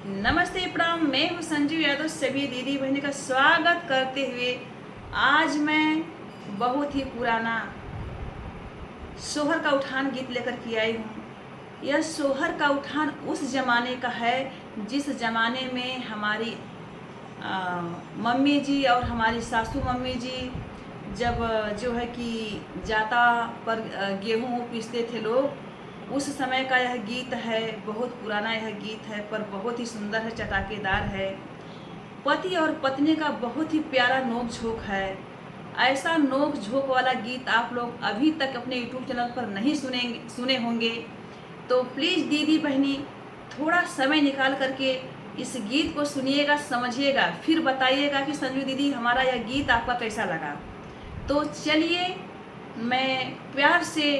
नमस्ते प्रणाम। मैं हूँ संजू यादव। सभी दीदी बहनी का स्वागत करते हुए आज मैं बहुत ही पुराना सोहर का उठान गीत लेकर के आई हूँ। यह सोहर का उठान उस ज़माने का है जिस ज़माने में हमारी मम्मी जी और हमारी सासू मम्मी जी जब जो है कि जाता पर गेहूँ पीसते थे लोग, उस समय का यह गीत है। बहुत पुराना यह गीत है पर बहुत ही सुंदर है, चटाकेदार है। पति और पत्नी का बहुत ही प्यारा नोक झोंक है। ऐसा नोक झोंक वाला गीत आप लोग अभी तक अपने यूट्यूब चैनल पर नहीं सुने होंगे। तो प्लीज़ दीदी बहनी थोड़ा समय निकाल करके इस गीत को सुनिएगा, समझिएगा, फिर बताइएगा कि संजू दीदी हमारा यह गीत आपका कैसा लगा। तो चलिए मैं प्यार से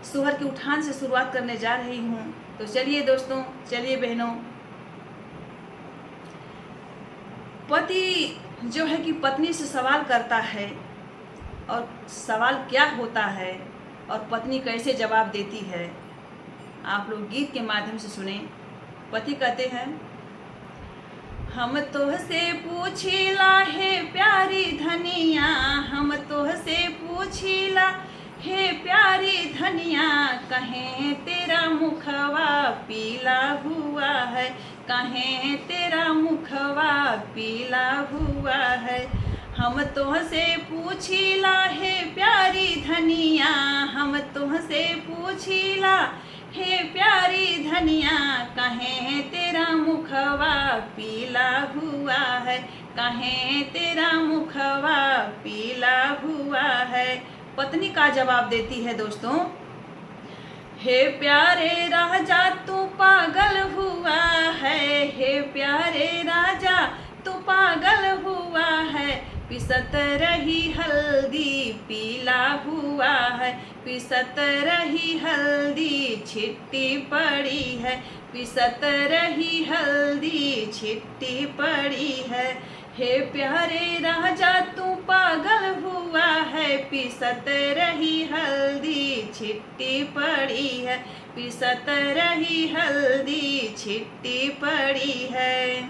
सोहर के उठान से शुरुआत करने जा रही हूँ। तो चलिए दोस्तों, चलिए बहनों। पति जो है कि पत्नी से सवाल करता है और सवाल क्या होता है और पत्नी कैसे जवाब देती है, आप लोग गीत के माध्यम से सुने। पति कहते हैं, हम तोहसे पूछिला हे प्यारी धनिया, हम तोहसे पूछिला हे प्यारी धनिया, कहें तेरा मुखवा पीला हुआ है, कहें तेरा मुखवा पीला हुआ है। हम तुहसे पूछिला हे प्यारी धनिया, हम तुहसे पूछिला हे प्यारी धनिया, कहें तेरा मुखवा पीला हुआ है, कहें तेरा मुखवा पीला हुआ है। पत्नी का जवाब देती है दोस्तों, हे प्यारे राजा तू पागल हुआ है, हे प्यारे राजा तू पागल हुआ है, पिसत रही हल्दी पीला हुआ है, पिसत रही हल्दी छिट्टी पड़ी है, पिसत रही हल्दी छिट्टी पड़ी है। हे प्यारे राजा तू पागल हुआ है, पिसत रही हल्दी छिट्टी पड़ी है, पिसत रही हल्दी छिट्टी पड़ी है।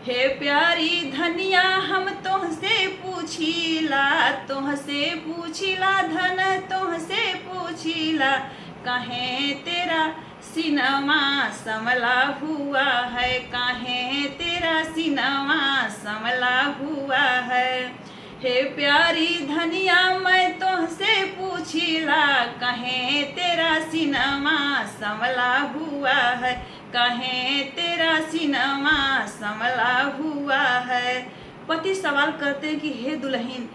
हे प्यारी धनिया हम तुहसे पूछिला, तुहसे पूछिला धन तुहसे पूछिला, कहें तेरा सिनवा संवला हुआ है, कहें तेरा सिनवा संवला हुआ है। हे प्यारी धनिया मैं तुहसे पूछिला, कहें तेरा सिनवा संवला हुआ है, कहें तेरा सिनवा संवला हुआ है। पति सवाल करते हैं कि हे दुल्हन,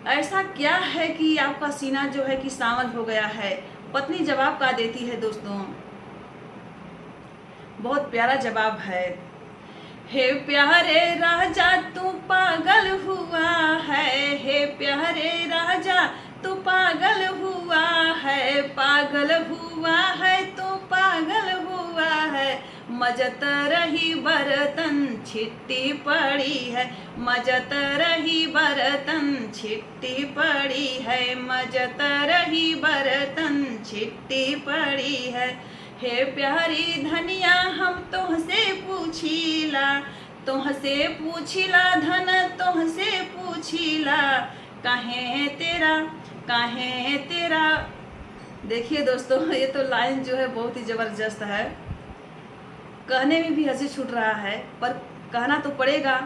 ऐसा क्या है कि आपका सीना जो है कि सांवल हो गया है। पत्नी जवाब का देती है दोस्तों, बहुत प्यारा जवाब है। हे प्यारे राजा तू पागल हुआ है, हे प्यारे राजा तू पागल हुआ है, पागल हुआ है तू पागल हुआ है, मजत रही बर्तन छिट्टी पड़ी है, मजत रही बर्तन छिट्टी पड़ी है, मजत रही बर्तन छिट्टी पड़ी है। हे प्यारी धनिया हम तुहसे पूछिला, तुहसे पूछिला धन तुहसे पूछिला, कहें तेरा कहें तेरा। देखिए दोस्तों, ये तो लाइन जो है बहुत ही ज़बरदस्त है। कहने में भी हंसी छूट रहा है पर कहना तो पड़ेगा।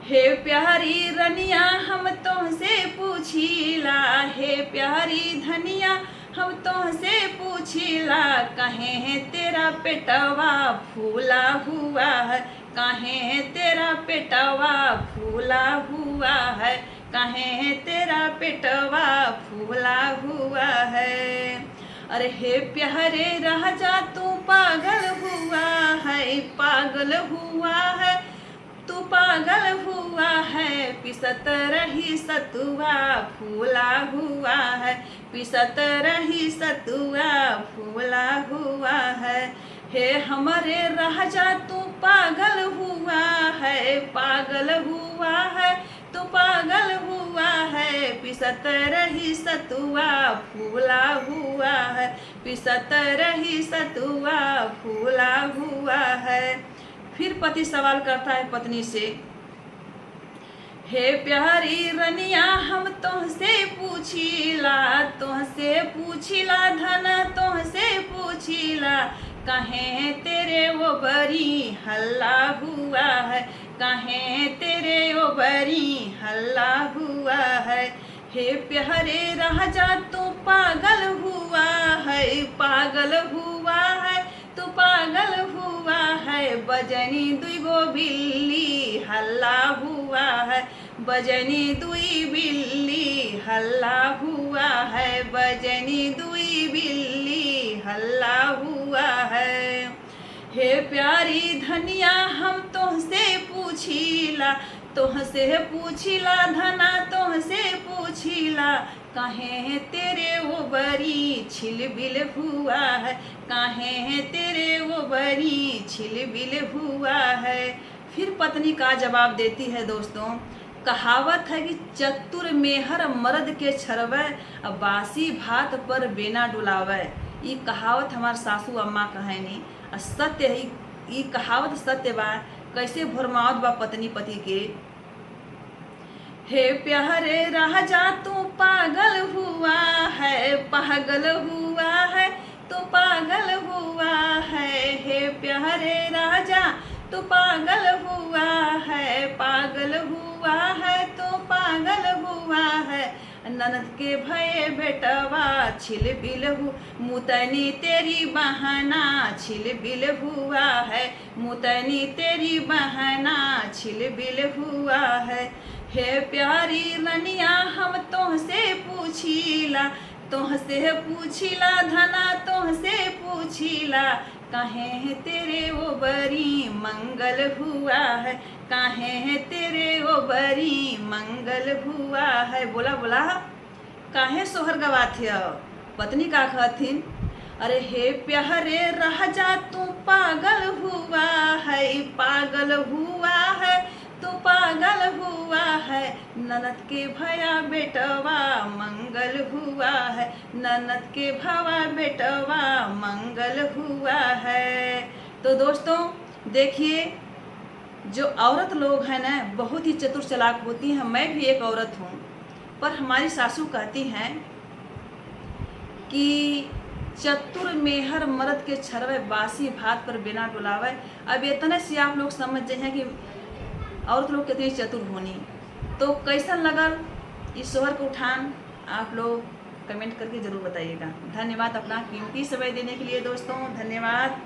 हे प्यारी रनिया हम तुहसे पूछिला, हे प्यारी धनिया हम तुहसे पूछिला, कहें तेरा पेटवा फूला हुआ है, कहें तेरा पेटवा फूला हुआ है, कहें तेरा पेटवा फूला हुआ है। अरे हे प्यारे राजा तू पागल हुआ है, पागल हुआ है तू पागल हुआ है, पिसत रही सतुआ फूला हुआ है, पिसत रही सतुआ फूला हुआ है। हे हमारे राजा तू पागल हुआ है, पागल हुआ है तू पागल हुआ है, पिसत रही सतुआ फूला हुआ है, पिसत रही सतुआ फूला हुआ फिर पति सवाल करता है पत्नी से, हे प्यारी रनिया हम तुहसे पूछिला धन तुहसे पूछिला, कहे तेरे वो बरी हल्ला हुआ है, कहे तेरे वो बरी हल्ला हुआ है। हे प्यारे राजा तू पागल हुआ है, तू पागल हुआ है, बजनी दुगो बिल्ली हल्ला हुआ है, बजनी दुई बिल्ली हल्ला हुआ है, बजनी दुई बिल्ली हल्ला हुआ है। हे प्यारी धनिया हम तुहसे पूछिला धना तुहसे पूछिला, कहे तेरे वो बरी छिलबिल हुआ है, कहे तेरे वो बरी छिलबिल हुआ है। फिर पत्नी का जवाब देती है दोस्तों, कहावत है कि चतुर मेहर मर्द के छरवे, बासी भात पर बेना डुलावे। ये कहावत हमार सासू अम्मा कहेनी, सत्य है, ये कहावत सत्य बा। कैसे भरमावत बा पत्नी पति के। हे प्यारे राजा तू पागल हुआ है, तू पागल हुआ है। हे प्यारे राजा तू पागल हुआ है, तू पागल हुआ है। ननद के भये बेटवा छिलबिल हु, मुतनी तेरी बहना छिलबिल हुआ है, मुतनी तेरी बहना छिलबिल हुआ है। हे प्यारी रनिया हम तुहसे पूछिला धना तुहसे पूछिला, कहे तेरे वो बरी मंगल हुआ है, कहे तेरे वो बरी मंगल हुआ है। बोला बोला काहे सोहर गवाथे। पत्नी का कहथिन, अरे हे प्यारे राजा तू पागल हुआ है, तू पागल हुआ है। ननद के भया बेटवा मंगल हुआ है, ननद के भवा बेटवा मंगल हुआ है। तो दोस्तों देखिए, जो औरत लोग हैं ना बहुत ही चतुर चालाक होती हैं। मैं भी एक औरत हूँ, पर हमारी सासू कहती हैं कि चतुर मेहर मर्द के छरवे, बासी भात पर बिना डुलावे। अब इतने से आप लोग समझ जाए कि औरत लोग कितनी चतुर होनी। तो कैसन लगल इस सोहर को उठान, आप लोग कमेंट करके ज़रूर बताइएगा। धन्यवाद अपना कीमती समय देने के लिए दोस्तों, धन्यवाद।